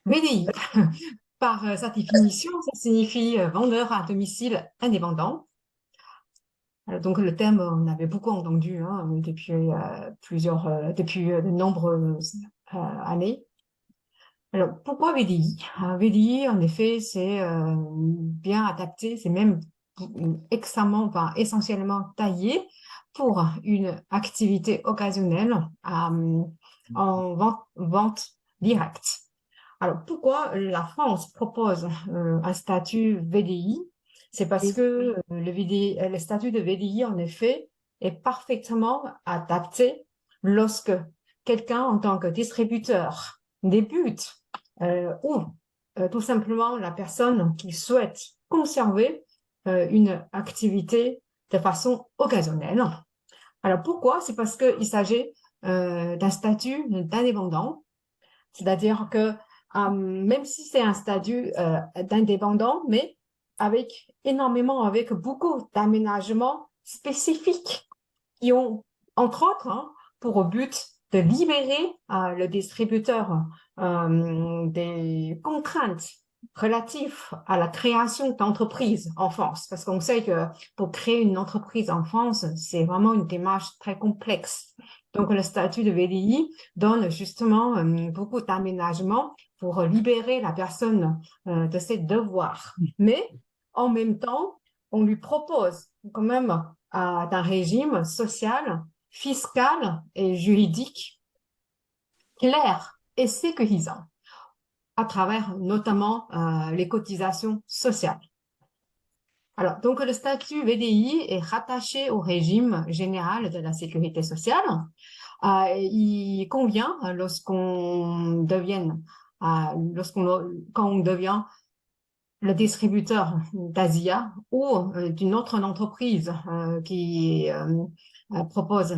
VDI, par sa définition, ça signifie vendeur à domicile indépendant. Alors, donc le thème, on avait beaucoup entendu depuis depuis de nombreuses années. Alors pourquoi VDI? VDI, en effet, c'est bien adapté, c'est même extrêmement, enfin, essentiellement taillé pour une activité occasionnelle en vente directe. Alors, pourquoi la France propose un statut VDI? C'est parce que le statut de VDI, en effet, est parfaitement adapté lorsque quelqu'un, en tant que distributeur, débute ou tout simplement la personne qui souhaite conserver une activité de façon occasionnelle. Alors, pourquoi? C'est parce qu'il s'agit d'un statut d'indépendant, c'est-à-dire que même si c'est un statut d'indépendant, mais avec beaucoup d'aménagements spécifiques qui ont, entre autres, pour but de libérer le distributeur des contraintes relatives à la création d'entreprises en France. Parce qu'on sait que pour créer une entreprise en France, c'est vraiment une démarche très complexe. Donc, le statut de VDI donne justement beaucoup d'aménagements pour libérer la personne de ses devoirs. Mais en même temps, on lui propose quand même d'un régime social, fiscal et juridique clair et sécurisant à travers notamment les cotisations sociales. Alors, donc le statut VDI est rattaché au régime général de la sécurité sociale. Il convient quand on devient le distributeur d'Asia ou d'une autre entreprise qui propose,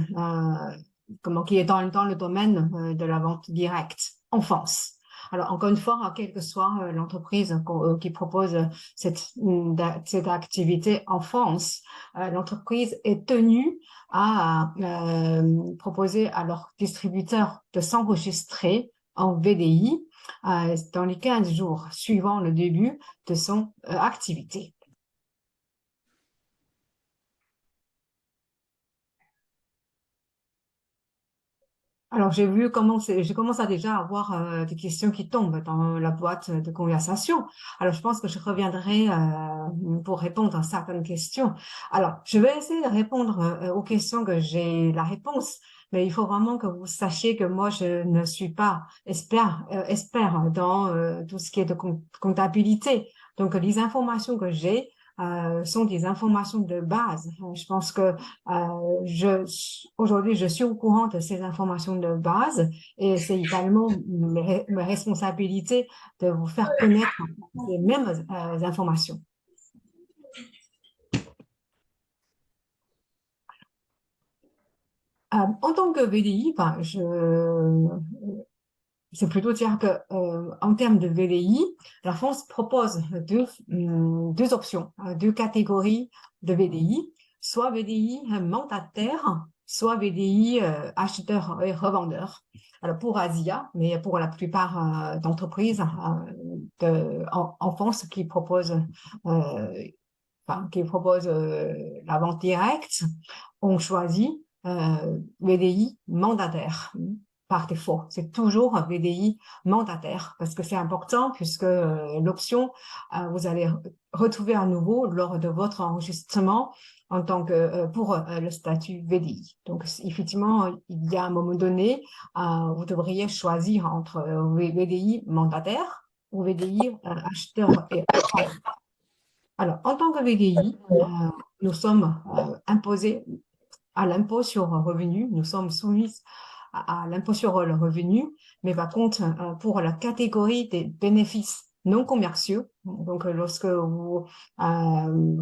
qui est dans le domaine de la vente directe en France. Alors, encore une fois, quelle que soit l'entreprise qui propose cette activité en France, l'entreprise est tenue à proposer à leurs distributeurs de s'enregistrer en VDI dans les 15 jours suivant le début de son activité. Alors, je commence à déjà avoir des questions qui tombent dans la boîte de conversation. Alors, je pense que je reviendrai pour répondre à certaines questions. Alors, je vais essayer de répondre aux questions que j'ai la réponse, mais il faut vraiment que vous sachiez que moi, je ne suis pas expert dans tout ce qui est de comptabilité. Donc, les informations que j'ai sont des informations de base. Je pense que aujourd'hui, je suis au courant de ces informations de base et c'est également mes responsabilités de vous faire connaître ces mêmes informations. En tant que VDI, c'est plutôt dire que en termes de VDI, la France propose deux options, deux catégories de VDI, soit VDI mandataire, soit VDI acheteur et revendeur. Alors pour Asia, mais pour la plupart d'entreprises en France qui proposent la vente directe, on choisit VDI mandataire par défaut. C'est toujours un VDI mandataire parce que c'est important puisque l'option, vous allez retrouver à nouveau lors de votre enregistrement en tant que pour le statut VDI. Donc effectivement, il y a un moment donné, vous devriez choisir entre VDI mandataire ou VDI acheteur et alors, en tant que VDI, nous sommes imposés à l'impôt sur le revenu, nous sommes soumis à l'impôt sur le revenu, mais par contre, pour la catégorie des bénéfices non commerciaux, donc lorsque vous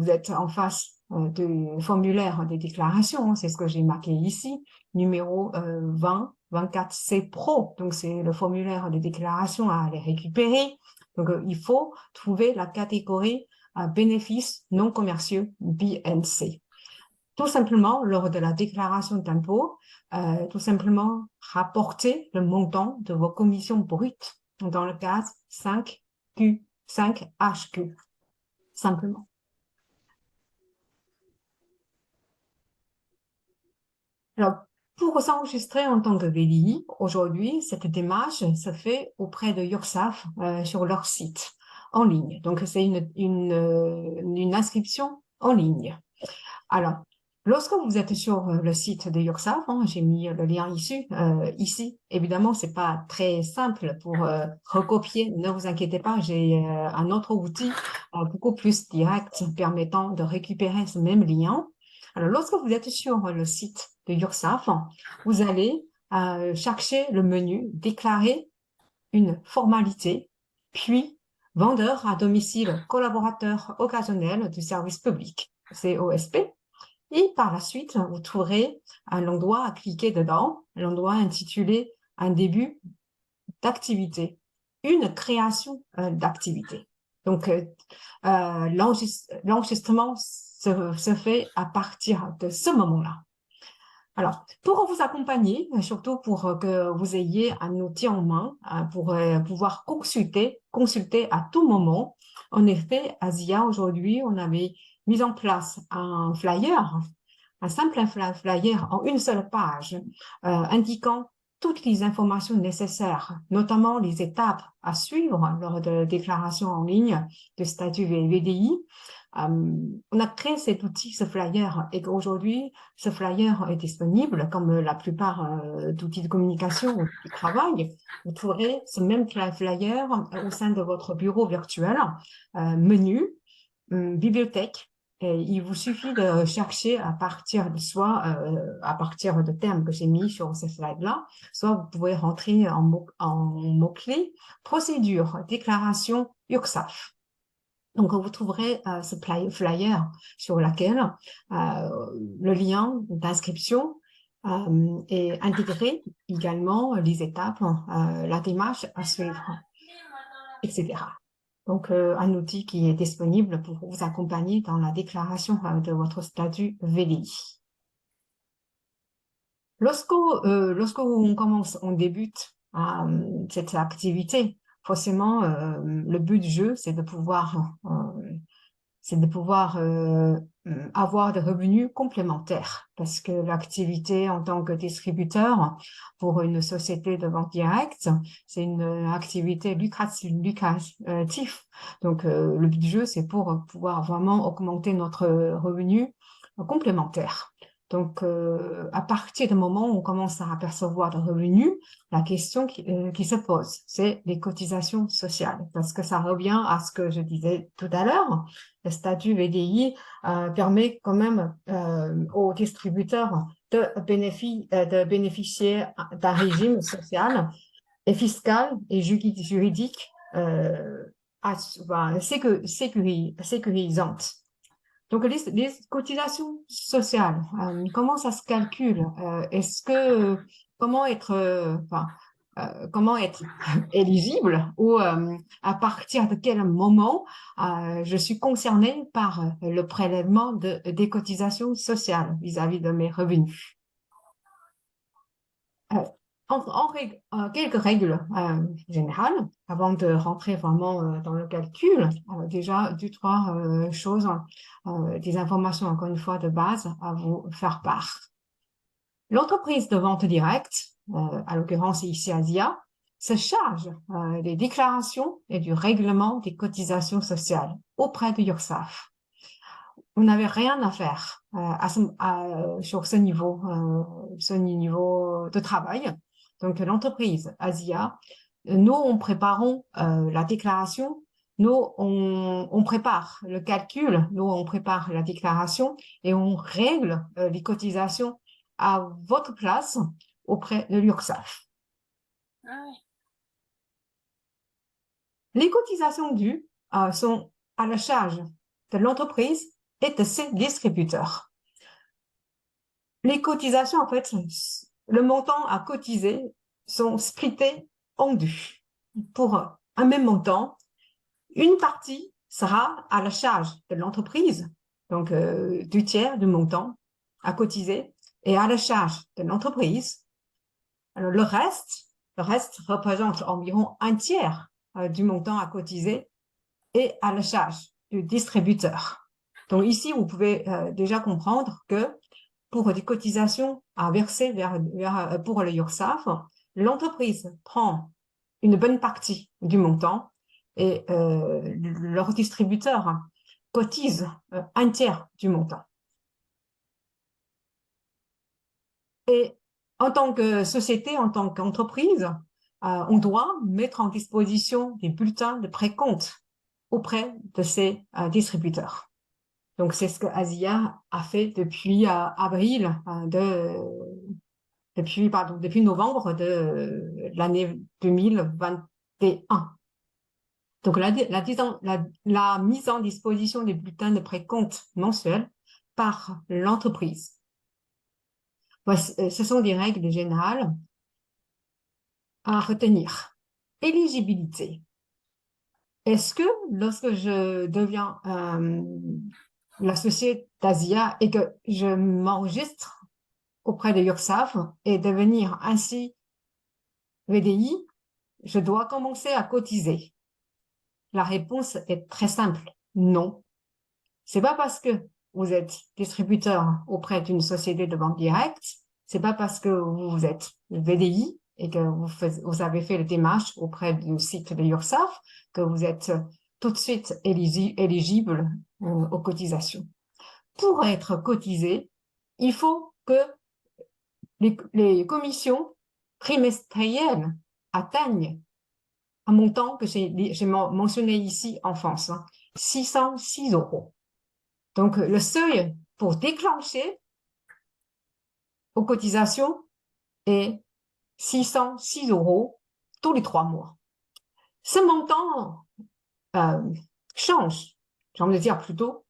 êtes en face du formulaire des déclarations, c'est ce que j'ai marqué ici, numéro 2024C Pro, donc c'est le formulaire des déclarations à aller récupérer. Donc, il faut trouver la catégorie bénéfices non commerciaux BNC. Tout simplement, lors de la déclaration d'impôt, tout simplement rapporter le montant de vos commissions brutes dans le cadre 5Q, 5HQ, simplement. Alors, pour s'enregistrer en tant que VDI, aujourd'hui, cette démarche se fait auprès de URSSAF sur leur site en ligne. Donc, c'est une inscription en ligne. Alors, lorsque vous êtes sur le site de URSSAF, j'ai mis le lien ici. Évidemment, c'est pas très simple pour recopier. Ne vous inquiétez pas, j'ai un autre outil beaucoup plus direct permettant de récupérer ce même lien. Alors, lorsque vous êtes sur le site de URSSAF, vous allez chercher le menu Déclarer une formalité, puis vendeur à domicile collaborateur occasionnel du service public, COSP. Et par la suite, vous trouverez un endroit à cliquer dedans, l'endroit intitulé Un début d'activité, une création d'activité. Donc, l'enregistrement se fait à partir de ce moment-là. Alors, pour vous accompagner, surtout pour que vous ayez un outil en main pour pouvoir consulter à tout moment. En effet, à ZIA, aujourd'hui, on avait mis en place un flyer, un simple flyer en une seule page, indiquant toutes les informations nécessaires, notamment les étapes à suivre lors de la déclaration en ligne de statut VDI. On a créé cet outil, ce flyer, et aujourd'hui, ce flyer est disponible, comme la plupart d'outils de communication ou de travail. Vous trouverez ce même flyer au sein de votre bureau virtuel, menu, bibliothèque. Et il vous suffit de chercher à partir de à partir de termes que j'ai mis sur ce slide-là, soit vous pouvez rentrer en mots-clés, procédure, déclaration, URSSAF. Donc, vous trouverez ce flyer sur lequel le lien d'inscription est intégré, également les étapes, la démarche à suivre, etc. Donc, un outil qui est disponible pour vous accompagner dans la déclaration de votre statut VDI. Lorsqu'on commence, on débute cette activité, forcément, le but du jeu, c'est de pouvoir avoir des revenus complémentaires parce que l'activité en tant que distributeur pour une société de vente directe, c'est une activité lucrative. Donc, le but du jeu, c'est pour pouvoir vraiment augmenter notre revenu complémentaire. Donc, à partir du moment où on commence à apercevoir des revenus, la question qui se pose, c'est les cotisations sociales, parce que ça revient à ce que je disais tout à l'heure. Le statut VDI permet quand même aux distributeurs de bénéficier d'un régime social et fiscal et juridique sécurisante. Donc, les cotisations sociales, comment ça se calcule? Comment être éligible ou à partir de quel moment je suis concernée par le prélèvement des cotisations sociales vis-à-vis de mes revenus? Quelques règles générales avant de rentrer vraiment dans le calcul. Déjà, trois choses, des informations, encore une fois, de base à vous faire part. L'entreprise de vente directe, à l'occurrence ici Asia, se charge des déclarations et du règlement des cotisations sociales auprès de URSSAF. Vous n'avez rien à faire sur ce niveau de travail. Donc, l'entreprise Asia, nous, on préparons la déclaration, nous, on prépare le calcul, nous, on prépare la déclaration et on règle les cotisations à votre place auprès de l'URSSAF. Les cotisations dues sont à la charge de l'entreprise et de ses distributeurs. Les cotisations, en fait, le montant à cotiser sont splittés en deux. Pour un même montant, une partie sera à la charge de l'entreprise, donc du tiers du montant à cotiser, et à la charge de l'entreprise. Alors, le reste le reste représente environ un tiers du montant à cotiser et à la charge du distributeur. Donc ici, vous pouvez déjà comprendre que pour des cotisations à verser pour le URSSAF, l'entreprise prend une bonne partie du montant et leur distributeur cotise un tiers du montant. Et en tant que société, en tant qu'entreprise, on doit mettre en disposition des bulletins de précompte auprès de ces distributeurs. Donc, c'est ce que Asia a fait depuis depuis novembre de l'année 2021. Donc, la mise en disposition des bulletins de précompte mensuels par l'entreprise. Ce sont des règles générales à retenir. Éligibilité. Est-ce que lorsque je deviens l'associé d'Asia et que je m'enregistre auprès de URSSAF et devenir ainsi VDI, je dois commencer à cotiser? La réponse est très simple, non. C'est pas parce que vous êtes distributeur auprès d'une société de vente directe, c'est pas parce que vous êtes VDI et que vous avez fait le démarche auprès du site de URSSAF que vous êtes tout de suite éligible aux cotisations. Pour être cotisé, il faut que les commissions trimestrielles atteignent un montant que j'ai mentionné ici en France, 606 euros. Donc, le seuil pour déclencher aux cotisations est 606 euros tous les 3 mois. Ce montant change, j'ai envie de dire plutôt,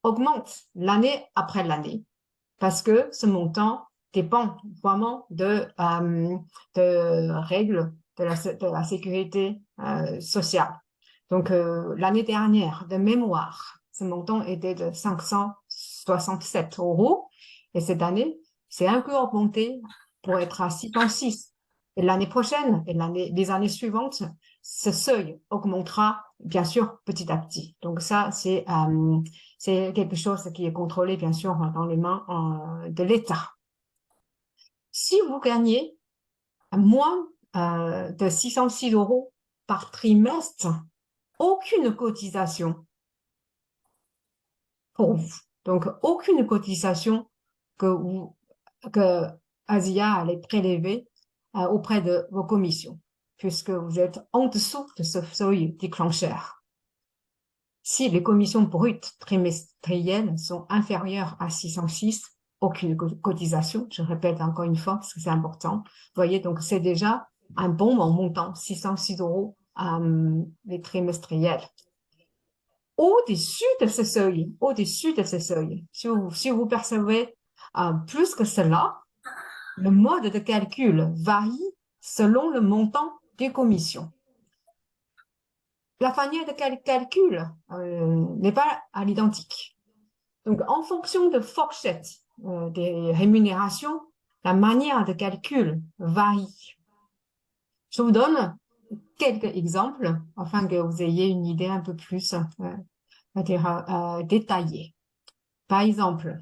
augmente l'année après l'année, parce que ce montant dépend vraiment de règles de la sécurité sociale. Donc, l'année dernière, de mémoire, ce montant était de 567 euros. Et cette année, c'est un peu augmenté pour être à 606. Et l'année prochaine et les années suivantes, ce seuil augmentera, bien sûr, petit à petit. Donc ça, c'est quelque chose qui est contrôlé, bien sûr, dans les mains de l'État. Si vous gagnez moins de 606 euros par trimestre, aucune cotisation pour vous. Donc, aucune cotisation que Asia allait prélever auprès de vos commissions, puisque vous êtes en dessous de ce seuil déclencheur. Si les commissions brutes trimestrielles sont inférieures à 606, aucune cotisation. Je répète encore une fois parce que c'est important. Vous voyez, donc c'est déjà un bon montant, 606 euros les trimestriels. Au-dessus de ce seuil, si vous percevez plus que cela, le mode de calcul varie selon le montant des commissions. La manière de calcul n'est pas à l'identique. Donc, en fonction de fourchette des rémunérations, la manière de calcul varie. Je vous donne quelques exemples afin que vous ayez une idée un peu plus détaillée. Par exemple,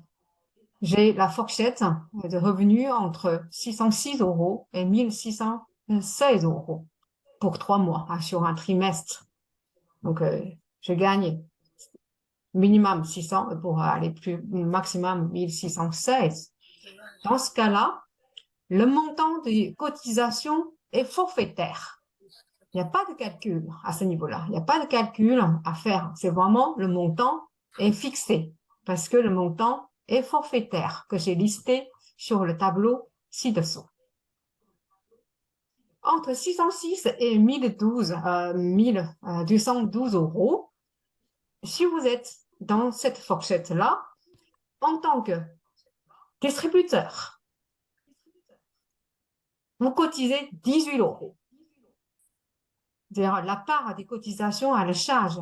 j'ai la fourchette de revenus entre 606 euros et 1616 euros pour 3 mois sur un trimestre. Donc, je gagne minimum 600 pour aller plus maximum 1616. Dans ce cas-là, le montant des cotisations est forfaitaire. Il n'y a pas de calcul à ce niveau-là. Il n'y a pas de calcul à faire. C'est vraiment le montant est fixé parce que le montant est forfaitaire que j'ai listé sur le tableau ci-dessous. Entre 606 et 1212 euros, si vous êtes dans cette fourchette-là, en tant que distributeur, vous cotisez 18 euros. C'est-à-dire la part des cotisations à la charge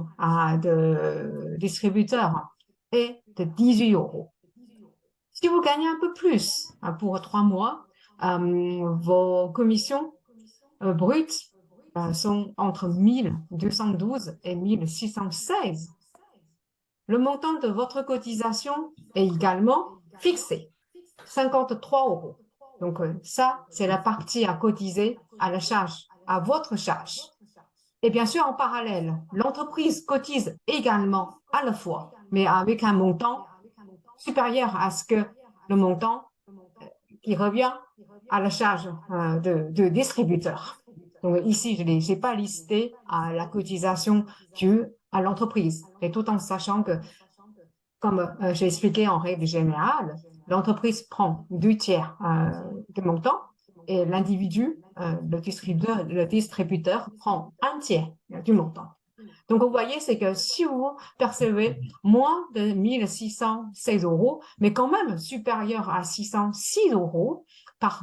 de distributeur est de 18 euros. Si vous gagnez un peu plus pour 3 mois, vos commissions bruts sont entre 1212 et 1616. Le montant de votre cotisation est également fixé, 53 euros. Donc, ça, c'est la partie à cotiser à la charge, à votre charge. Et bien sûr, en parallèle, l'entreprise cotise également à la fois, mais avec un montant supérieur à ce que le montant qui revient à la charge de distributeur. Donc ici, je n'ai pas listé la cotisation due à l'entreprise, et tout en sachant que, comme j'ai expliqué en règle générale, l'entreprise prend 2 tiers du montant et l'individu, le distributeur, prend 1 tiers du montant. Donc, vous voyez, c'est que si vous percevez moins de 1616 euros, mais quand même supérieur à 606 euros par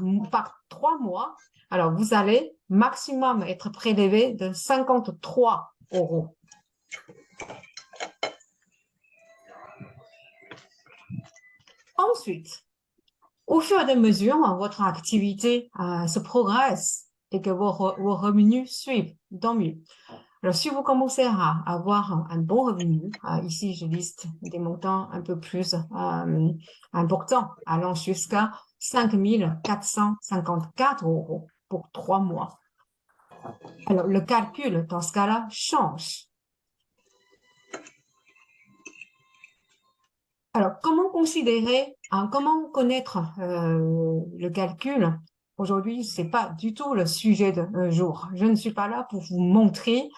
3 mois, alors vous allez maximum être prélevé de 53 euros. Ensuite, au fur et à mesure, votre activité se progresse et que vos revenus suivent, tant mieux. Alors, si vous commencez à avoir un bon revenu, ici, je liste des montants un peu plus importants, allant jusqu'à 5 454 euros pour 3 mois. Alors, le calcul, dans ce cas-là, change. Alors, comment considérer, comment connaître le calcul? Aujourd'hui, ce n'est pas du tout le sujet de jour. Je ne suis pas là pour vous montrer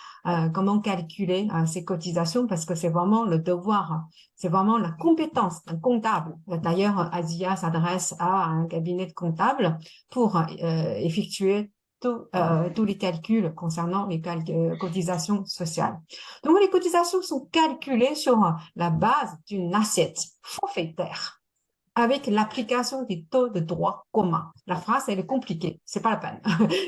comment calculer ces cotisations parce que c'est vraiment le devoir, c'est vraiment la compétence d'un comptable. D'ailleurs, Asia s'adresse à un cabinet de comptable pour effectuer tous les calculs concernant les cotisations sociales. Donc, les cotisations sont calculées sur la base d'une assiette forfaitaire avec l'application des taux de droit commun. La phrase, elle est compliquée, c'est pas la peine.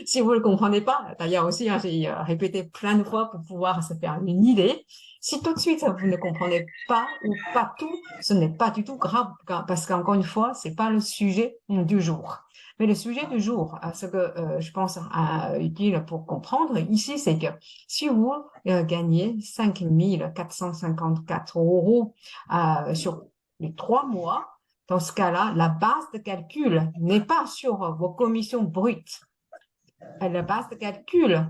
Si vous ne le comprenez pas, d'ailleurs aussi, j'ai répété plein de fois pour pouvoir se faire une idée. Si tout de suite vous ne comprenez pas ou pas tout, ce n'est pas du tout grave, parce qu'encore une fois, c'est pas le sujet du jour. Mais le sujet du jour, ce que je pense utile pour comprendre ici, c'est que si vous gagnez 5 454 euros sur les 3 mois, dans ce cas-là, la base de calcul n'est pas sur vos commissions brutes. La base de calcul,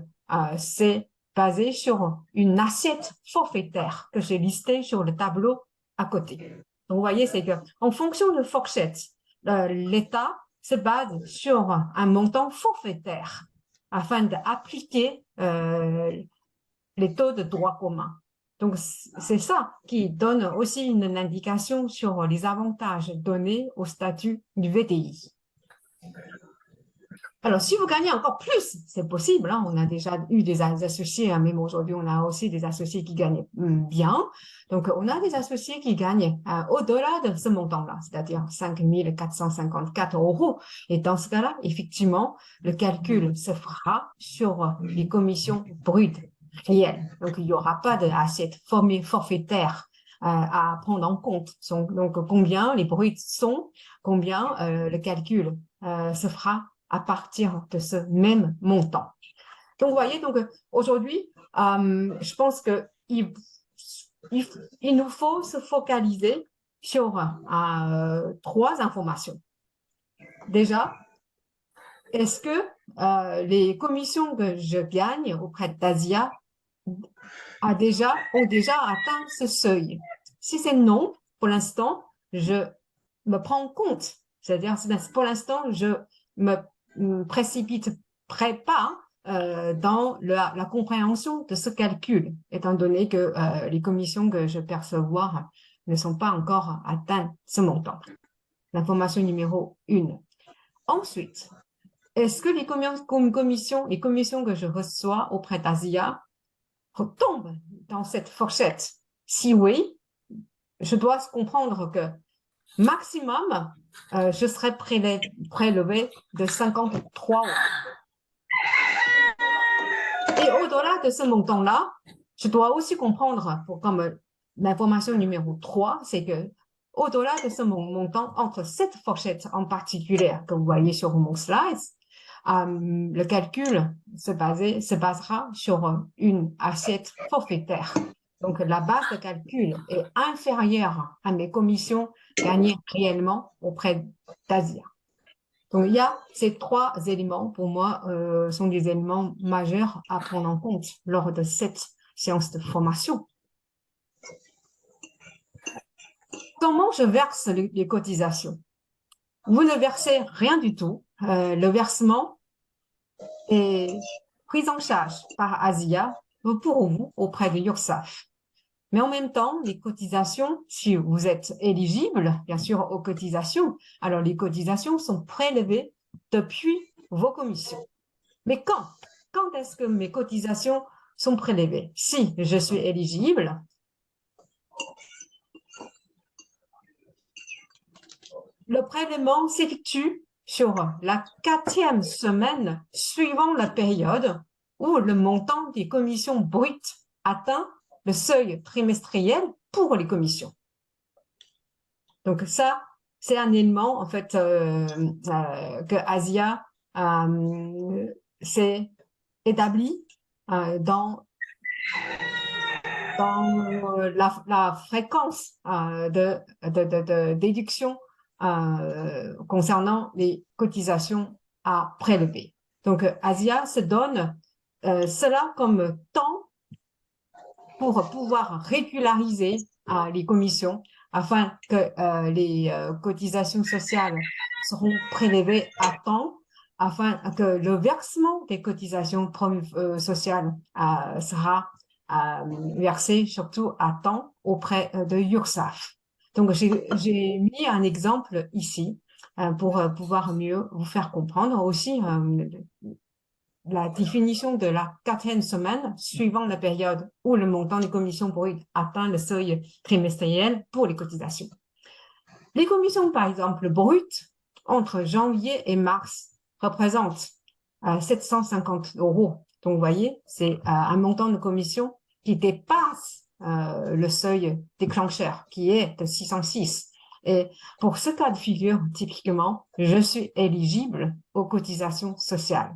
c'est basé sur une assiette forfaitaire que j'ai listée sur le tableau à côté. Donc, vous voyez, c'est qu'en fonction de fourchette, l'État se base sur un montant forfaitaire afin d'appliquer les taux de droit commun. Donc, c'est ça qui donne aussi une indication sur les avantages donnés au statut du VTI. Alors, si vous gagnez encore plus, c'est possible. Hein, on a déjà eu des associés, hein, même aujourd'hui, on a aussi des associés qui gagnent bien. Donc, on a des associés qui gagnent au-delà de ce montant-là, c'est-à-dire 5 454 euros. Et dans ce cas-là, effectivement, le calcul se fera sur les commissions brutes réelles. Donc, il n'y aura pas d'assiette forfaitaire à prendre en compte. Donc, combien les bruts sont, combien le calcul se fera à partir de ce même montant. Donc, vous voyez, donc aujourd'hui, je pense que il nous faut se focaliser sur 3 informations. Déjà, est-ce que les commissions que je gagne auprès d'Asia ont déjà atteint ce seuil? Si c'est non, pour l'instant, je me prends en compte. C'est-à-dire, pour l'instant, je me précipite pas dans la compréhension de ce calcul, étant donné que les commissions que je percevoir ne sont pas encore atteintes ce montant. L'information numéro 1. Ensuite, est-ce que les commissions que je reçois auprès d'Asia tombent dans cette fourchette? Si oui, je dois comprendre que maximum, je serai prélevé de 53 euros. Et au-delà de ce montant-là, je dois aussi comprendre, comme l'information numéro 3, c'est que au-delà de ce montant, entre cette fourchette en particulier que vous voyez sur mon slide, le calcul se basera sur une assiette forfaitaire. Donc, la base de calcul est inférieure à mes commissions gagnées réellement auprès d'Asia. Donc, il y a ces trois éléments, pour moi, sont des éléments majeurs à prendre en compte lors de cette séance de formation. Comment je verse les cotisations? Vous ne versez rien du tout. Le versement est pris en charge par Asia pour vous auprès de URSSAF. Mais en même temps, les cotisations, si vous êtes éligible, bien sûr, aux cotisations, alors les cotisations sont prélevées depuis vos commissions. Mais quand est-ce que mes cotisations sont prélevées? Si je suis éligible, le prélèvement s'effectue sur la 4e semaine suivant la période où le montant des commissions brutes atteint le seuil trimestriel pour les commissions. Donc ça, c'est un élément en fait que Asia s'est établi dans la fréquence de déduction concernant les cotisations à prélever. Donc, Asia se donne cela comme temps pour pouvoir régulariser les commissions afin que les cotisations sociales seront prélevées à temps, afin que le versement des cotisations sociales sera versé surtout à temps auprès de URSSAF. Donc, j'ai mis un exemple ici pour pouvoir mieux vous faire comprendre aussi la définition de la 4e semaine suivant la période où le montant des commissions brutes atteint le seuil trimestriel pour les cotisations. Les commissions, par exemple, brutes entre janvier et mars représentent 750 €. Donc, vous voyez, c'est un montant de commission qui dépasse le seuil déclencheur, qui est de 606. Et pour ce cas de figure, typiquement, je suis éligible aux cotisations sociales.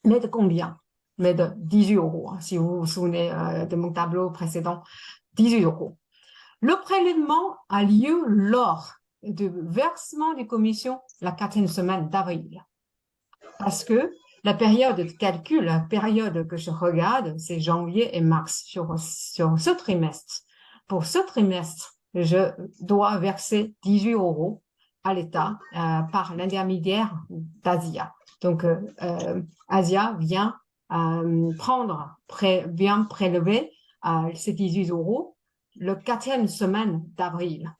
Mais de combien? Mais de 18 €, hein, si vous vous souvenez de mon tableau précédent, 18 €. Le prélèvement a lieu lors du versement des commissions la 4e semaine d'avril. Parce que la période de calcul, la période que je regarde, c'est janvier et mars sur ce trimestre. Pour ce trimestre, je dois verser 18 € à l'État par l'intermédiaire d'Asia. Donc, Asia vient prélever ces 18 € le 4e semaine d'avril.